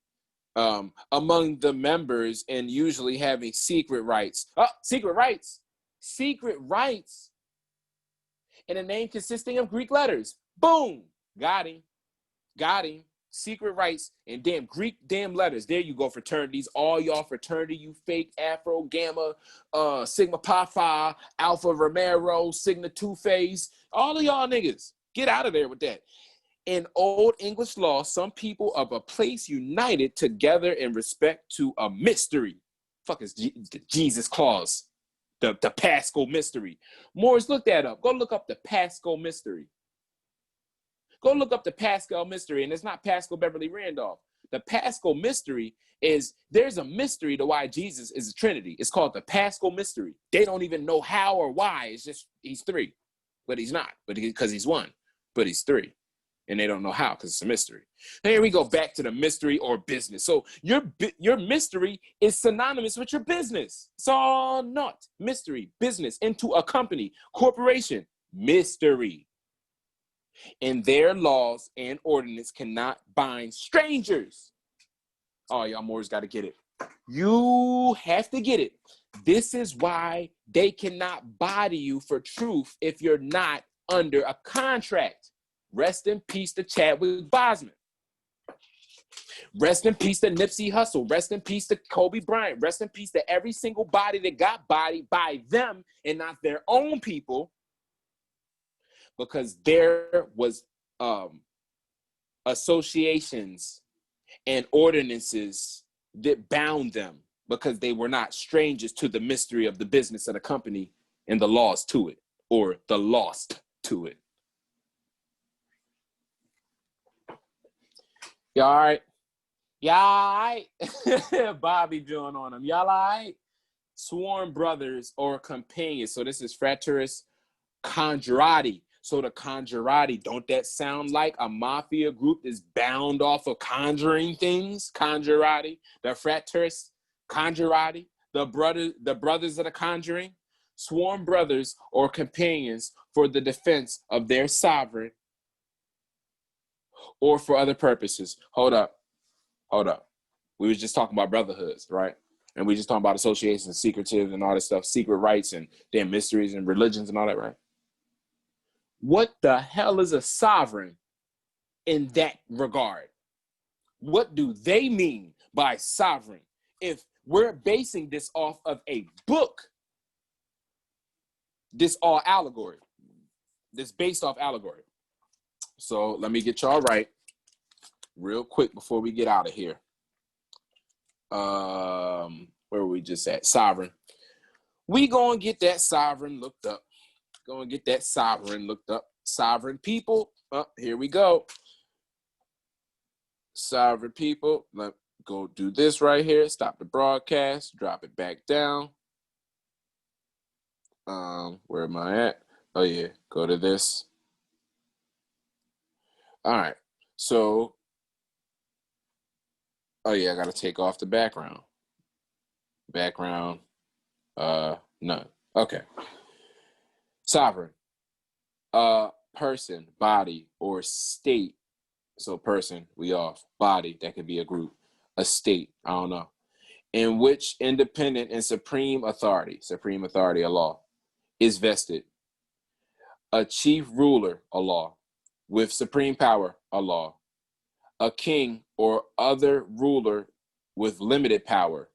among the members, and usually having secret rights. Oh, secret rights. Secret rights. And a name consisting of Greek letters. Boom. Got him. Got him. Secret rights and damn Greek damn letters. There you go, fraternities. All y'all fraternity, you fake Afro, Gamma, Sigma Pi Phi, Alpha Romero, Sigma Two Phase. All of y'all niggas. Get out of there with that. In Old English law, some people of a place united together in respect to a mystery. Fuck is the Jesus clause. The Paschal mystery. Morris, look that up. Go look up the Paschal mystery. Go look up the Paschal mystery, and it's not Paschal Beverly Randolph. The Paschal mystery is, there's a mystery to why Jesus is a Trinity. It's called the Paschal mystery. They don't even know how or why. It's just, he's three, but he's not, but because he's one, but he's three. And they don't know how because it's a mystery. Now here we go back to the mystery or business. So your mystery is synonymous with your business. It's all not mystery, business, into a company, corporation, mystery. And their laws and ordinance cannot bind strangers. Oh, y'all Moors got to get it. You have to get it. This is why they cannot body you for truth if you're not under a contract. Rest in peace to Chadwick Boseman. Rest in peace to Nipsey Hussle. Rest in peace to Kobe Bryant. Rest in peace to every single body that got bodied by them and not their own people, because there was associations and ordinances that bound them because they were not strangers to the mystery of the business of the company and the laws to it, or the lost to it. Y'all all right? Y'all all right? Bobby joined on them. Y'all all right? Sworn brothers or companions. So this is frateris conjurati. So the conjurati, don't that sound like a mafia group that's bound off of conjuring things? Conjurati, the frateris conjurati, the brothers of the conjuring. Sworn brothers or companions for the defense of their sovereign or for other purposes. Hold up. We was just talking about brotherhoods, right? And we just talking about associations, secretive and all this stuff, secret rights and damn mysteries and religions and all that, right? What the hell is a sovereign in that regard? What do they mean by sovereign? If we're basing this off of a book, this all allegory. This based off allegory. So let me get y'all right real quick before we get out of here. Where were we just at? Sovereign. We gonna get that sovereign looked up. Gonna get that sovereign looked up. Sovereign people. Oh, here we go. Sovereign people. Let go do this right here. Stop the broadcast. Drop it back down. Where am I at? Oh yeah, go to this. All right. So, oh yeah, I gotta take off the background. Background, none. Okay. Sovereign, person, body, or state. So person, we off. Body, that could be a group. A state, I don't know. In which independent and supreme authority, a law, is vested. A chief ruler, a law. With supreme power, a law. A king or other ruler with limited power.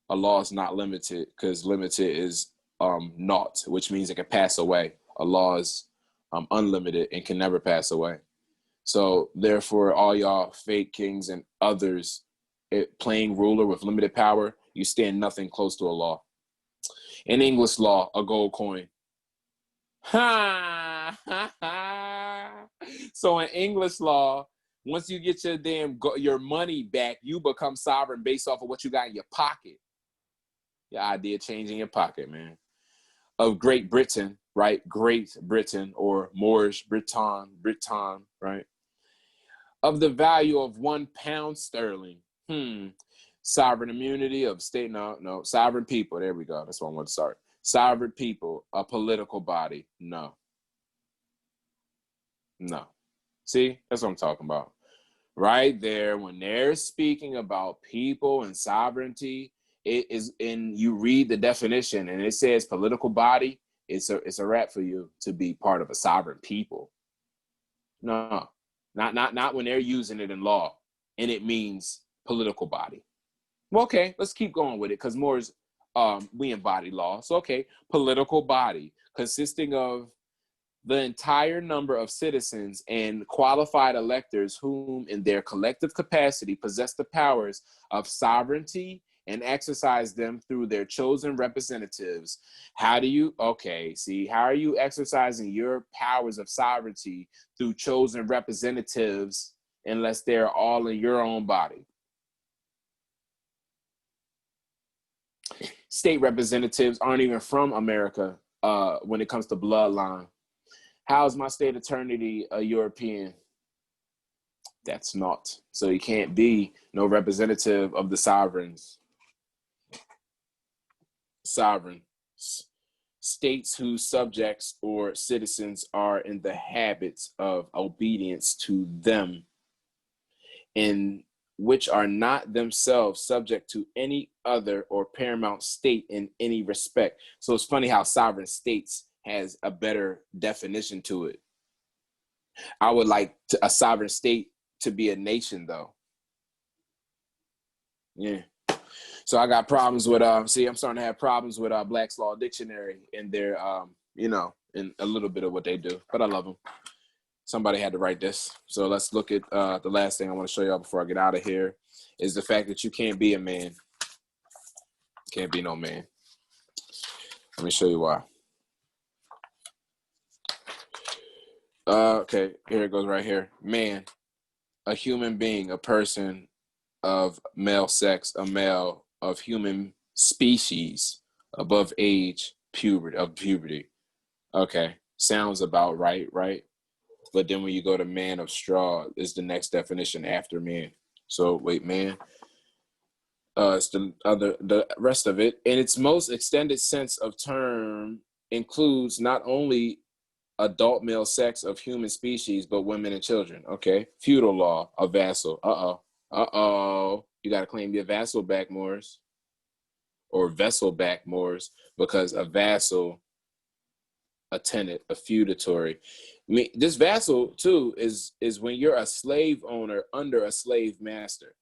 A law is not limited, because limited is naught, which means it can pass away. A law is unlimited and can never pass away. So therefore, all y'all fake kings and others playing ruler with limited power, You stand nothing close to a law. In English law, a gold coin. Ha! So in English law, once you get your money back, you become sovereign based off of what you got in your pocket. Your idea changing your pocket, man. Of Great Britain, right? Great Britain, or Moorish Britain, right? Of the value of £1 sterling. Sovereign immunity of state. No. Sovereign people. There we go. That's what I want to start. Sovereign people, a political body. No. See, that's what I'm talking about. Right there, when they're speaking about people and sovereignty, it is, and you read the definition and it says political body, it's a wrap for you to be part of a sovereign people. No, not when they're using it in law and it means political body. Well, okay, let's keep going with it because more is we embody law. So okay, political body consisting of the entire number of citizens and qualified electors whom in their collective capacity possess the powers of sovereignty and exercise them through their chosen representatives. How are you exercising your powers of sovereignty through chosen representatives unless they're all in your own body? State representatives aren't even from America when it comes to bloodline. How is my state attorney a European? That's not. So he can't be no representative of the sovereigns. Sovereign. States whose subjects or citizens are in the habits of obedience to them and which are not themselves subject to any other or paramount state in any respect. So it's funny how sovereign states has a better definition to it. I would like a sovereign state to be a nation, though. Yeah. So I got problems with I'm starting to have problems with Black's Law Dictionary and their in a little bit of what they do, but I love them. Somebody had to write this. So let's look at the last thing I want to show y'all before I get out of here is the fact that you can't be a man. Can't be no man. Let me show you why. Okay, here it goes right here. Man, a human being, a person of male sex, a male of human species, above age, puberty. Okay, sounds about right? But then when you go to man of straw, is the next definition after man. So wait, man. It's the rest of it. In its most extended sense of term includes not only adult male sex of human species, but women and children. Okay. Feudal law, a vassal. You got to claim your vassal back, Moors. Or vessel back, Moors, because a vassal, a tenant, a feudatory. I mean, this vassal, too, is when you're a slave owner under a slave master.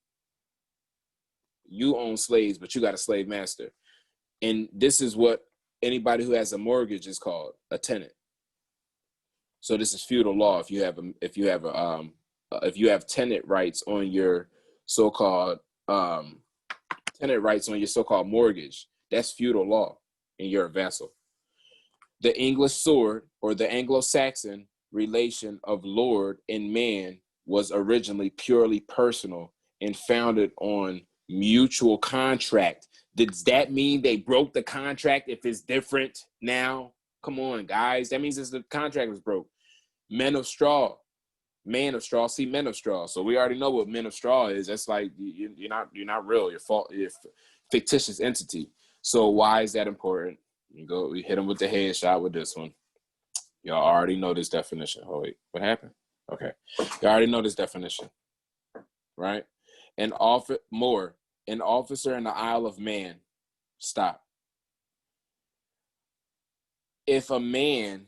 You own slaves, but you got a slave master. And this is what anybody who has a mortgage is called, a tenant. So this is feudal law. If you have tenant rights on your so-called mortgage, that's feudal law, and you're a vassal. The English sword, or the Anglo-Saxon relation of lord and man, was originally purely personal and founded on mutual contract. Does that mean they broke the contract if it's different now? Come on, guys. That means the contract was broke. Men of straw. Man of straw. See, men of straw. So we already know what men of straw is. That's like you're not real. You're fictitious entity. So why is that important? We hit them with the headshot with this one. Y'all already know this definition. Oh wait, what happened? Okay, you already know this definition, right? An officer in the Isle of Man. Stop. If a man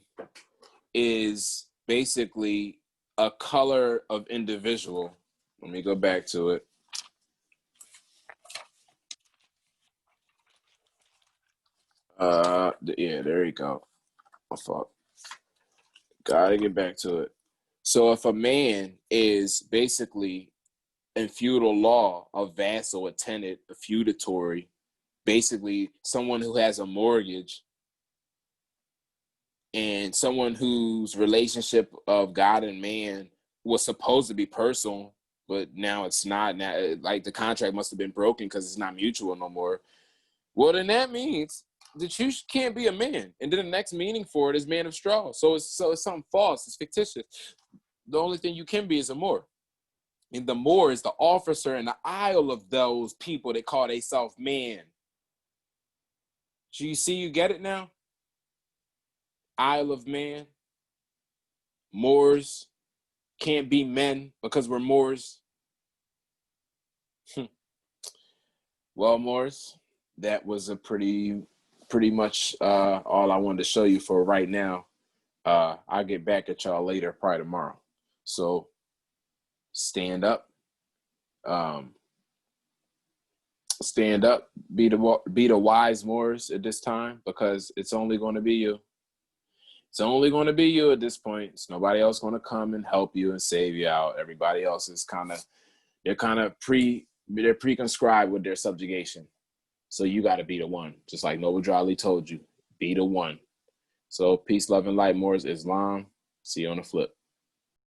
is basically a color of individual, let me go back to it. Yeah, there you go. My fault. Gotta get back to it. So if a man is basically in feudal law a vassal, a tenant, a feudatory, basically someone who has a mortgage and someone whose relationship of God and man was supposed to be personal, but now it's not. Now, like the contract must have been broken because it's not mutual no more. Well, then that means that you can't be a man. And then the next meaning for it is man of straw. So it's something false. It's fictitious. The only thing you can be is a Moor. And the Moor is the officer in the aisle of those people that call themselves man. So you see, you get it now? Isle of Man. Moors can't be men because we're Moors. Well, Moors, that was a pretty much all I wanted to show you for right now. I'll get back at y'all later, probably tomorrow. So stand up. Stand up. Be the wise Moors at this time, because it's only going to be you. It's only going to be you at this point. It's nobody else going to come and help you and save you out. Everybody else is they're pre-conscribed with their subjugation. So you got to be the one. Just like Noble Drew Ali told you, be the one. So peace, love, and light, Moors, Islam. See you on the flip.